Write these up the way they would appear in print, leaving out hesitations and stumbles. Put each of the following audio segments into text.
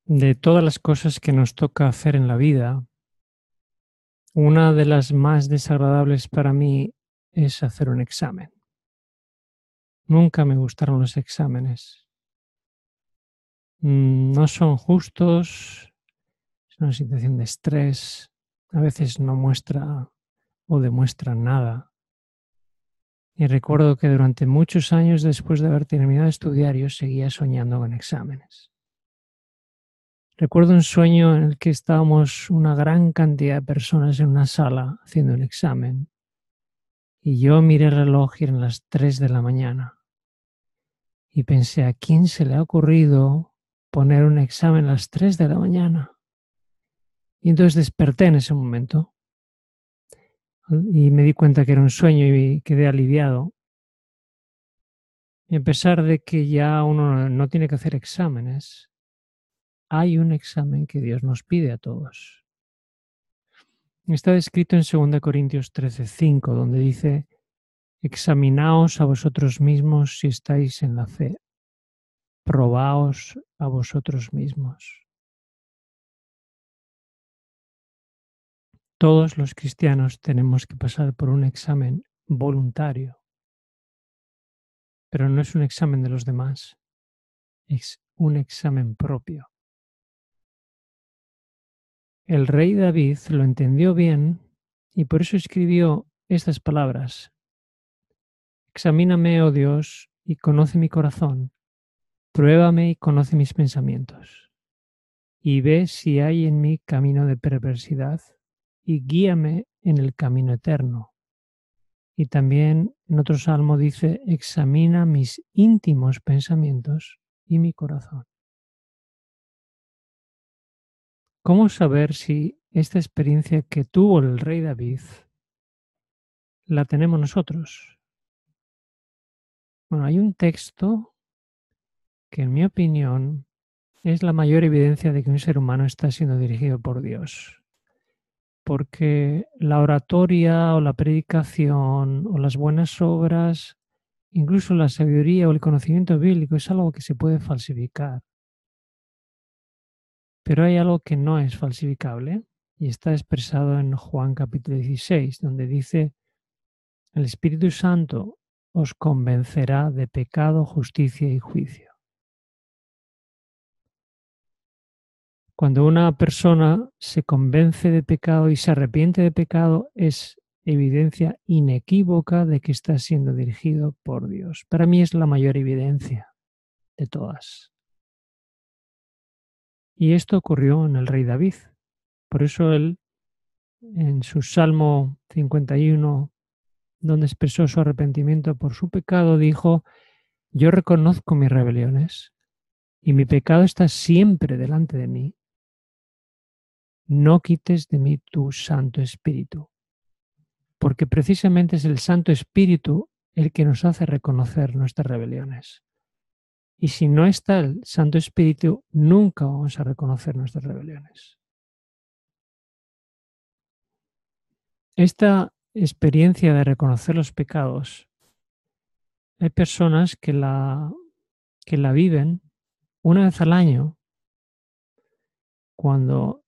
De todas las cosas que nos toca hacer en la vida, una de las más desagradables para mí es hacer un examen. Nunca me gustaron los exámenes. No son justos, es una situación de estrés, a veces no muestra o demuestra nada. Y recuerdo que durante muchos años después de haber terminado de estudiar yo seguía soñando con exámenes. Recuerdo un sueño en el que estábamos una gran cantidad de personas en una sala haciendo un examen. Y yo miré el reloj y eran las 3 de la mañana. Y pensé, ¿a quién se le ha ocurrido poner un examen a las 3 de la mañana? Y entonces desperté en ese momento y me di cuenta que era un sueño y quedé aliviado. Y a pesar de que ya uno no tiene que hacer exámenes, hay un examen que Dios nos pide a todos. Está descrito en 2 Corintios 13:5, donde dice, examinaos a vosotros mismos si estáis en la fe. Probaos a vosotros mismos. Todos los cristianos tenemos que pasar por un examen voluntario, pero no es un examen de los demás, es un examen propio. El rey David lo entendió bien y por eso escribió estas palabras. Examíname, oh Dios, y conoce mi corazón. Pruébame y conoce mis pensamientos. Y ve si hay en mí camino de perversidad y guíame en el camino eterno. Y también en otro salmo dice, examina mis íntimos pensamientos y mi corazón. ¿Cómo saber si esta experiencia que tuvo el rey David la tenemos nosotros? Bueno, hay un texto que en mi opinión es la mayor evidencia de que un ser humano está siendo dirigido por Dios. Porque la oratoria o la predicación o las buenas obras, incluso la sabiduría o el conocimiento bíblico es algo que se puede falsificar. Pero hay algo que no es falsificable y está expresado en Juan capítulo 16, donde dice, el Espíritu Santo os convencerá de pecado, justicia y juicio. Cuando una persona se convence de pecado y se arrepiente de pecado, es evidencia inequívoca de que está siendo dirigido por Dios. Para mí es la mayor evidencia de todas. Y esto ocurrió en el rey David. Por eso él, en su Salmo 51, donde expresó su arrepentimiento por su pecado, dijo, yo reconozco mis rebeliones y mi pecado está siempre delante de mí. No quites de mí tu Santo Espíritu, porque precisamente es el Santo Espíritu el que nos hace reconocer nuestras rebeliones. Y si no está el Santo Espíritu, nunca vamos a reconocer nuestras rebeliones. Esta experiencia de reconocer los pecados, hay personas que la viven una vez al año cuando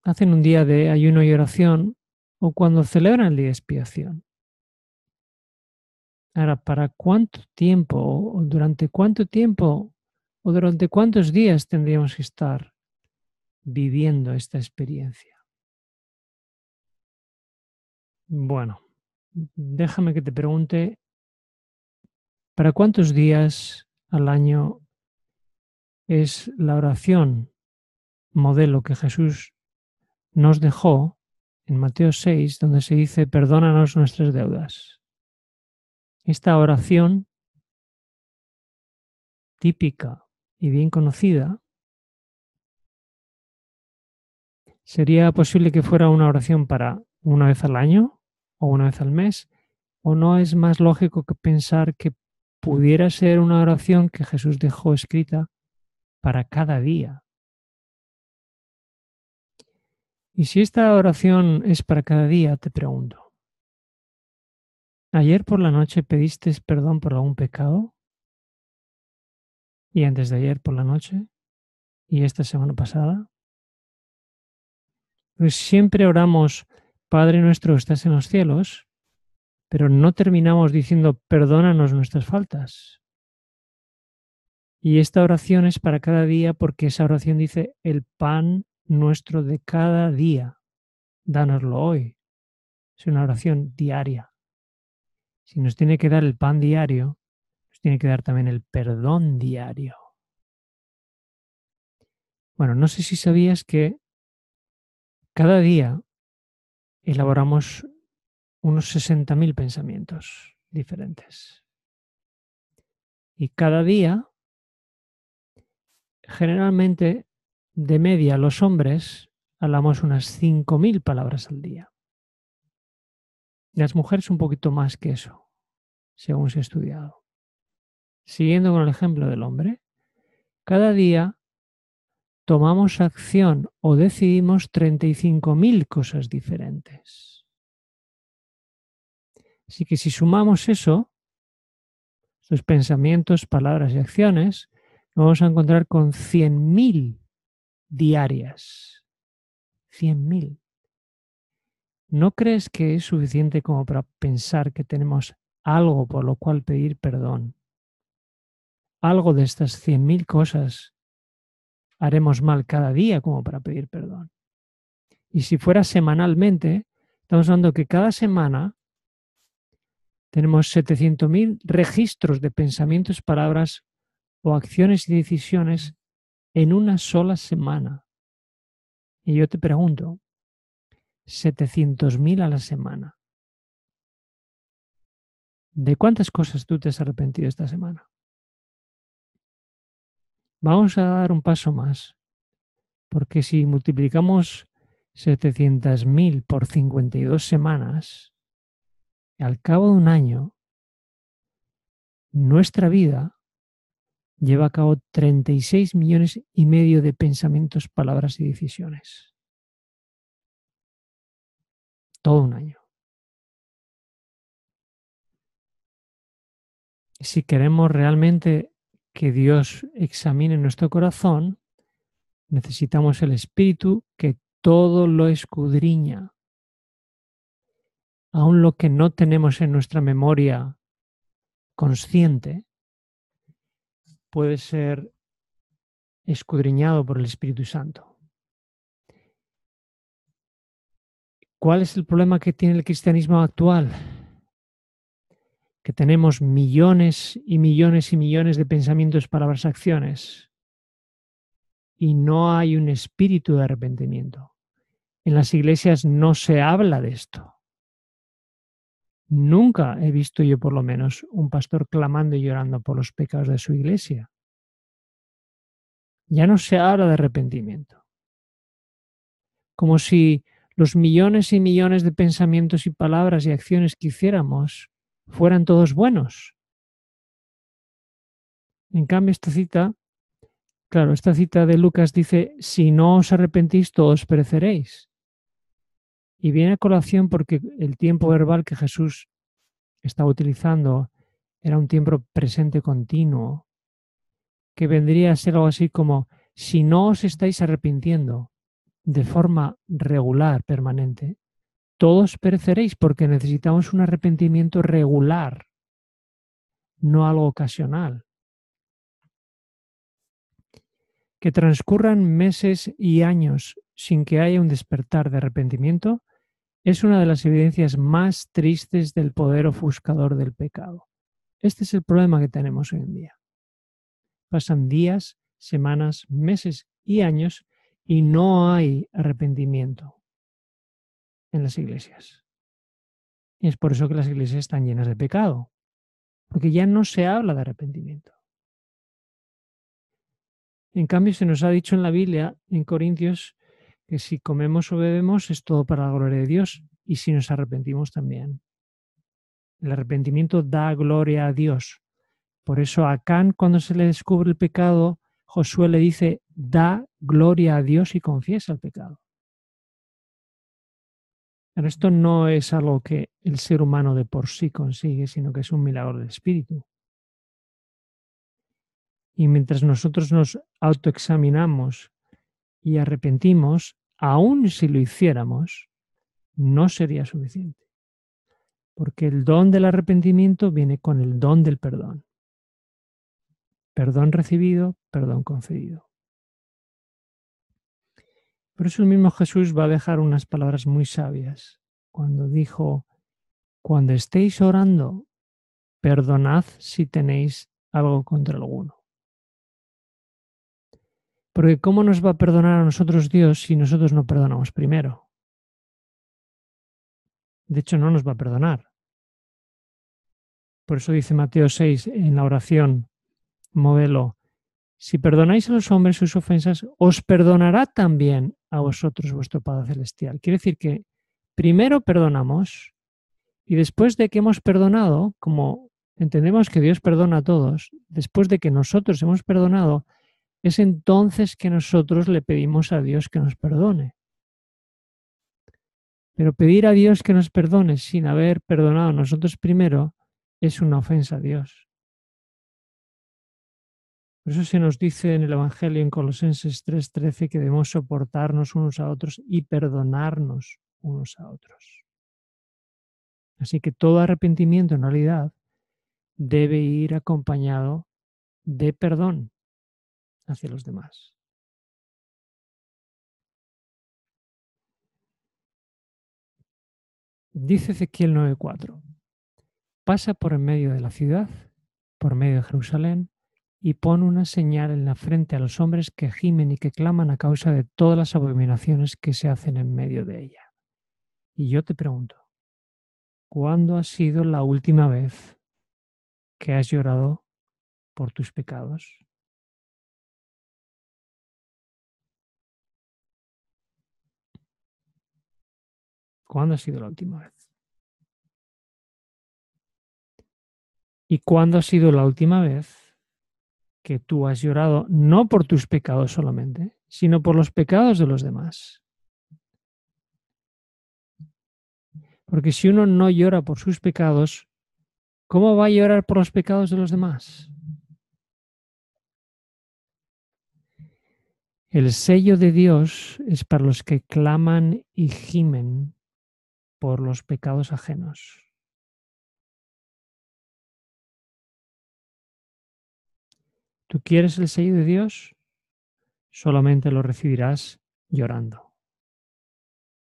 hacen un día de ayuno y oración o cuando celebran el día de expiación. Ahora, ¿para cuánto tiempo o durante cuánto tiempo o durante cuántos días tendríamos que estar viviendo esta experiencia? Bueno, déjame que te pregunte, ¿para cuántos días al año es la oración modelo que Jesús nos dejó en Mateo 6, donde se dice, perdónanos nuestras deudas? Esta oración típica y bien conocida, ¿sería posible que fuera una oración para una vez al año o una vez al mes? ¿O no es más lógico que pensar que pudiera ser una oración que Jesús dejó escrita para cada día? Y si esta oración es para cada día, te pregunto, ¿ayer por la noche pediste perdón por algún pecado? ¿Y antes de ayer por la noche? y esta semana pasada. Pues siempre oramos, Padre nuestro que estás en los cielos, pero no terminamos diciendo perdónanos nuestras faltas. Y esta oración es para cada día porque esa oración dice el pan nuestro de cada día, dánoslo hoy. Es una oración diaria. Si nos tiene que dar el pan diario, nos tiene que dar también el perdón diario. Bueno, no sé si sabías que cada día elaboramos unos 60.000 pensamientos diferentes. Y cada día, generalmente, de media, los hombres hablamos unas 5.000 palabras al día. Las mujeres un poquito más que eso, según se ha estudiado. Siguiendo con el ejemplo del hombre, cada día tomamos acción o decidimos 35.000 cosas diferentes. Así que si sumamos eso, sus pensamientos, palabras y acciones, nos vamos a encontrar con 100.000 diarias. 100.000. ¿No crees que es suficiente como para pensar que tenemos algo por lo cual pedir perdón? Algo de estas 100.000 cosas haremos mal cada día como para pedir perdón. Y si fuera semanalmente, estamos hablando que cada semana tenemos 700.000 registros de pensamientos, palabras o acciones y decisiones en una sola semana. Y yo te pregunto, 700.000 a la semana. ¿De cuántas cosas tú te has arrepentido esta semana? Vamos a dar un paso más, porque si multiplicamos 700.000 por 52 semanas, al cabo de un año, nuestra vida lleva a cabo 36 millones y medio de pensamientos, palabras y decisiones. Todo un año. Si queremos realmente que Dios examine nuestro corazón, necesitamos el Espíritu que todo lo escudriña. Aun lo que no tenemos en nuestra memoria consciente puede ser escudriñado por el Espíritu Santo. ¿Cuál es el problema que tiene el cristianismo actual? Que tenemos millones y millones y millones de pensamientos, palabras, acciones y no hay un espíritu de arrepentimiento. En las iglesias no se habla de esto. Nunca he visto yo, por lo menos, un pastor clamando y llorando por los pecados de su iglesia. Ya no se habla de arrepentimiento. Como si los millones y millones de pensamientos y palabras y acciones que hiciéramos fueran todos buenos. En cambio, esta cita de Lucas dice, si no os arrepentís, todos pereceréis. Y viene a colación porque el tiempo verbal que Jesús estaba utilizando era un tiempo presente continuo, que vendría a ser algo así como, si no os estáis arrepintiendo de forma regular, permanente, todos pereceréis porque necesitamos un arrepentimiento regular, no algo ocasional. Que transcurran meses y años sin que haya un despertar de arrepentimiento es una de las evidencias más tristes del poder ofuscador del pecado. Este es el problema que tenemos hoy en día. Pasan días, semanas, meses y años y no hay arrepentimiento en las iglesias. Y es por eso que las iglesias están llenas de pecado, porque ya no se habla de arrepentimiento. En cambio, se nos ha dicho en la Biblia, en Corintios, que si comemos o bebemos es todo para la gloria de Dios y si nos arrepentimos también. El arrepentimiento da gloria a Dios. Por eso a Acán, cuando se le descubre el pecado, Josué le dice, da gloria a Dios y confiesa el pecado. Pero esto no es algo que el ser humano de por sí consigue, sino que es un milagro del Espíritu. Y mientras nosotros nos autoexaminamos y arrepentimos, aun si lo hiciéramos, no sería suficiente. Porque el don del arrepentimiento viene con el don del perdón. Perdón recibido, perdón concedido. Por eso el mismo Jesús va a dejar unas palabras muy sabias cuando dijo: cuando estéis orando, perdonad si tenéis algo contra alguno. Porque ¿cómo nos va a perdonar a nosotros Dios si nosotros no perdonamos primero? De hecho, no nos va a perdonar. Por eso dice Mateo 6 en la oración modelo: si perdonáis a los hombres sus ofensas, os perdonará también a vosotros vuestro Padre Celestial. Quiere decir que primero perdonamos y después de que hemos perdonado, como entendemos que Dios perdona a todos, después de que nosotros hemos perdonado, es entonces que nosotros le pedimos a Dios que nos perdone. Pero pedir a Dios que nos perdone sin haber perdonado a nosotros primero es una ofensa a Dios. Por eso se nos dice en el Evangelio en Colosenses 3:13 que debemos soportarnos unos a otros y perdonarnos unos a otros. Así que todo arrepentimiento en realidad debe ir acompañado de perdón hacia los demás. Dice Ezequiel 9:4: pasa por en medio de la ciudad, por medio de Jerusalén, y pon una señal en la frente a los hombres que gimen y que claman a causa de todas las abominaciones que se hacen en medio de ella. Y yo te pregunto, ¿cuándo ha sido la última vez que has llorado por tus pecados? ¿Cuándo ha sido la última vez? ¿Y cuándo ha sido la última vez que tú has llorado no por tus pecados solamente, sino por los pecados de los demás? Porque si uno no llora por sus pecados, ¿cómo va a llorar por los pecados de los demás? El sello de Dios es para los que claman y gimen por los pecados ajenos. ¿Tú quieres el sello de Dios? Solamente lo recibirás llorando.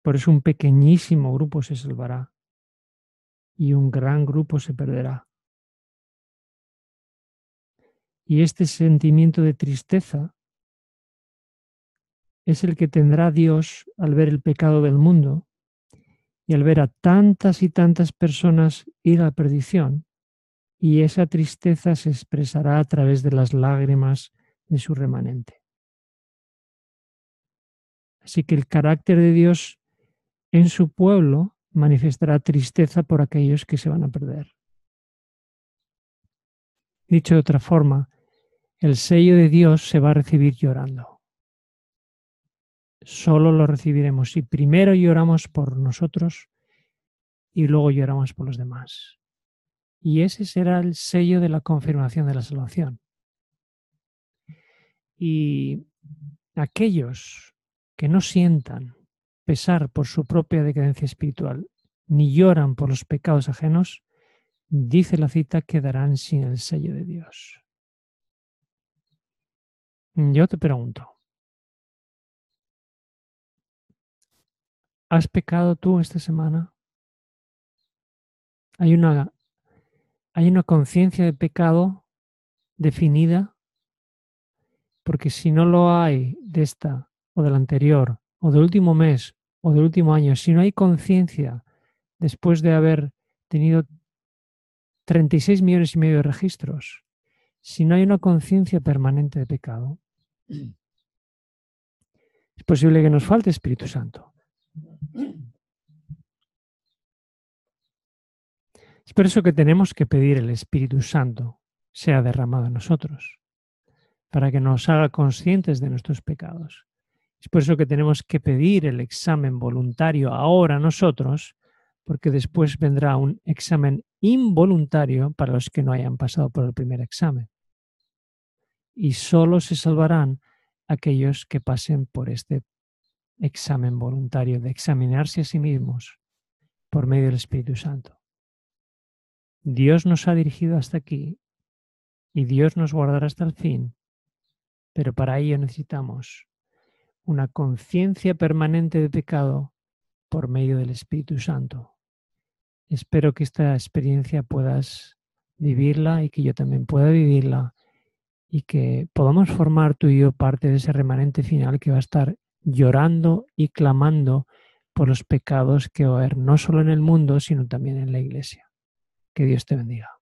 Por eso un pequeñísimo grupo se salvará y un gran grupo se perderá. Y este sentimiento de tristeza es el que tendrá Dios al ver el pecado del mundo y al ver a tantas y tantas personas ir a la perdición, y esa tristeza se expresará a través de las lágrimas de su remanente. Así que el carácter de Dios en su pueblo manifestará tristeza por aquellos que se van a perder. Dicho de otra forma, el sello de Dios se va a recibir llorando. Solo lo recibiremos si primero lloramos por nosotros y luego lloramos por los demás. Y ese será el sello de la confirmación de la salvación. Y aquellos que no sientan pesar por su propia decadencia espiritual, ni lloran por los pecados ajenos, dice la cita, quedarán sin el sello de Dios. Yo te pregunto, ¿has pecado tú esta semana? ¿Hay una conciencia de pecado definida? Porque si no lo hay de esta o de la anterior, o del último mes, o del último año, si no hay conciencia después de haber tenido 36 millones y medio de registros, si no hay una conciencia permanente de pecado, es posible que nos falte Espíritu Santo. Es por eso que tenemos que pedir el Espíritu Santo sea derramado en nosotros, para que nos haga conscientes de nuestros pecados. Es por eso que tenemos que pedir el examen voluntario ahora nosotros, porque después vendrá un examen involuntario para los que no hayan pasado por el primer examen. y solo se salvarán aquellos que pasen por este examen voluntario de examinarse a sí mismos por medio del Espíritu Santo. Dios nos ha dirigido hasta aquí y Dios nos guardará hasta el fin, pero para ello necesitamos una conciencia permanente de pecado por medio del Espíritu Santo. Espero que esta experiencia puedas vivirla y que yo también pueda vivirla y que podamos formar tú y yo parte de ese remanente final que va a estar llorando y clamando por los pecados que va a haber no solo en el mundo, sino también en la iglesia. Que Dios te bendiga.